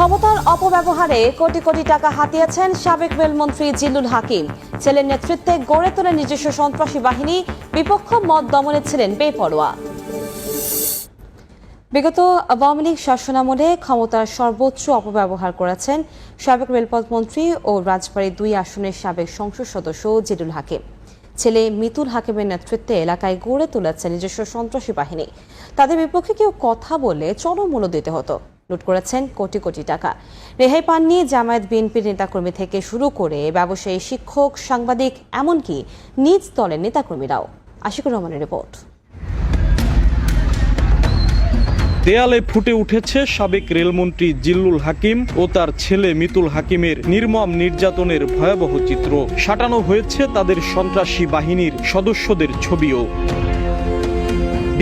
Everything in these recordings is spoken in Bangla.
ক্ষমতার অপব্যবহারে কোটি কোটি টাকা হাতিয়েছেন সাবেক রেলমন্ত্রী জিল্লুল হাকিম। ছেলের নেতৃত্বে গড়ে তোলেন নিজস্ব সন্ত্রাসী বাহিনী, বিপক্ষ মত দমনে ছিলেন বেপরোয়া। বিগত আওয়ামী লীগ শাসনামলে ক্ষমতার সর্বোচ্চ অপব্যবহার করেছেন সাবেক রেলপথ মন্ত্রী ও রাজবাড়ী ২ আসনের সাবেক সংসদ সদস্য জিল্লুল হাকিম। ছেলে মিতুল হাকিমের নেতৃত্বে এলাকায় গড়ে তুলেছে নিজস্ব সন্ত্রাসী বাহিনী। তাদের বিপক্ষে কেউ কথা বললে চরম মূল্য দিতে হতো। লুট করেছেন কোটি কোটি টাকা। রেহাই পাননি জামায়াত বিএনপির নেতাকর্মী থেকে শুরু করে ব্যবসায়ী, শিক্ষক, সাংবাদিক, এমনকি নিজ দলের নেতাকর্মীরাও। আশিকুর রহমানের রিপোর্ট। দেয়ালে ফুটে উঠেছে সাবেক রেলমন্ত্রী জিল্লুল হাকিম ও তার ছেলে মিতুল হাকিমের নির্মম নির্যাতনের ভয়াবহ চিত্র। সাঁটানো হয়েছে তাদের সন্ত্রাসী বাহিনীর সদস্যদের ছবিও।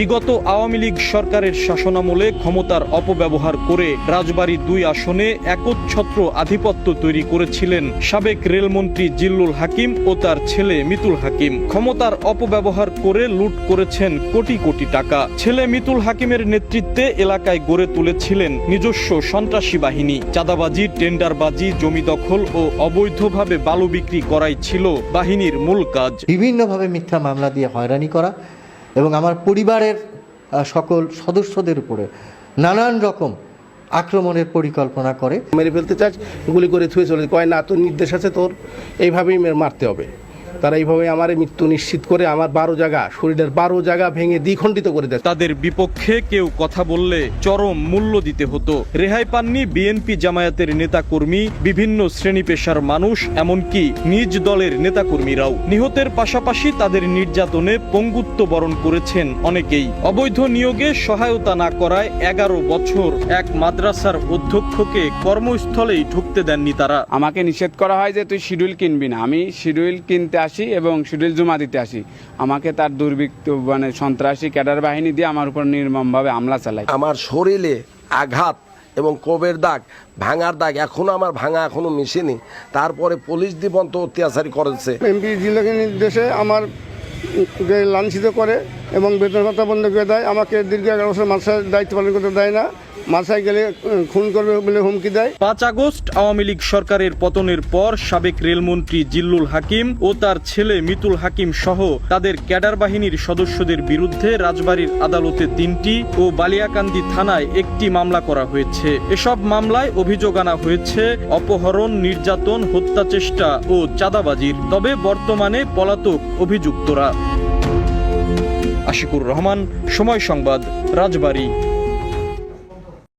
বিগত আওয়ামী লীগ সরকারের শাসনামলে ক্ষমতার অপব্যবহার করে রাজবাড়ী ২ আসনে একচ্ছত্র আধিপত্য তৈরি করেছিলেন সাবেক রেলমন্ত্রী জিল্লুল হাকিম ও তার ছেলে মিতুল হাকিম। ক্ষমতার অপব্যবহার করে লুট করেছেন কোটি কোটি টাকা। ছেলে মিতুল হাকিমের নেতৃত্বে এলাকায় গড়ে তুলেছিলেন নিজস্ব সন্ত্রাসী বাহিনী। চাঁদাবাজি, টেন্ডারবাজি, জমি দখল ও অবৈধভাবে বালু বিক্রি করাই ছিল বাহিনীর মূল কাজ। বিভিন্নভাবে মিথ্যা মামলা দিয়ে হয়রানি করা এবং আমার পরিবারের সকল সদস্যদের উপরে নানান রকম আক্রমণের পরিকল্পনা করে। মেরে ফেলতে চাস, গুলি করে থুয়ে চলে, কয় না তোর নির্দেশ আছে, তোর এইভাবেই মারতে হবে। তারা এইভাবে আমার মৃত্যু নিশ্চিত করে আমার 12 জায়গা, শরীরের 12 জায়গা ভেঙে দ্বিখণ্ডিত করে দেয়। তাদের বিপক্ষে কেউ কথা বললে চরম মূল্য দিতে হতো। রেহাই পাননি বিএনপি জামায়াতের নেতাকর্মী, বিভিন্ন শ্রেণী পেশার মানুষ, এমনকি নিজ দলের নেতাকর্মীরাও। নিহতের পাশাপাশি তাদের নির্যাতনে পঙ্গুত্ব বরণ করেছেন অনেকেই। অবৈধ নিয়োগে সহায়তা না করায় 11 বছর এক মাদ্রাসার অধ্যক্ষকে কর্মস্থলেই ঢুকতে দেননি তারা। আমাকে নিষেধ করা হয় যে তুই শিডিউল কিনবি না। আমি শিডিউল কিনতে আসি এবং শিডিউল জমা দিতে আসি। আমাকে তার দুর্বৃত্ত সন্ত্রাসী ক্যাডার বাহিনী দিয়ে আমার উপর নির্মমভাবে হামলা চালায়। আমার শরীরে আঘাত এবং কোবের দাগ, ভাঙার দাগ এখনো আমার এখনো মিশেনি। তারপরে পুলিশ দিবন্ত অত্যাচারী করেছে। এমপি জিল্লুলের নির্দেশে আমার লাঞ্ছিত করে এবং বেতন ভাতা বন্ধ করে দেয়। আমাকে দীর্ঘ 11 বছর মাদ্রাসার দায়িত্ব পালন করতে দেয় না। মাদ্রাসায় গেলে খুন করবে বলে হুমকি দেয়। 5 আগস্ট আওয়ামী লীগ সরকারের পতনের পর সাবেক রেলমন্ত্রী জিল্লুল হাকিম ও তার ছেলে মিতুল হাকিম সহ তাদের ক্যাডার বাহিনীর সদস্যদের বিরুদ্ধে রাজবাড়ীর আদালতে 3টি ও বালিয়াকান্দি থানায় 1টি মামলা করা হয়েছে। এসব মামলায় অভিযোগ আনা হয়েছে অপহরণ, নির্যাতন, হত্যাচেষ্টা ও চাঁদাবাজির। তবে বর্তমানে পলাতক অভিযুক্তরা। আশিকুর রহমান, সময় সংবাদ, রাজবাড়ী।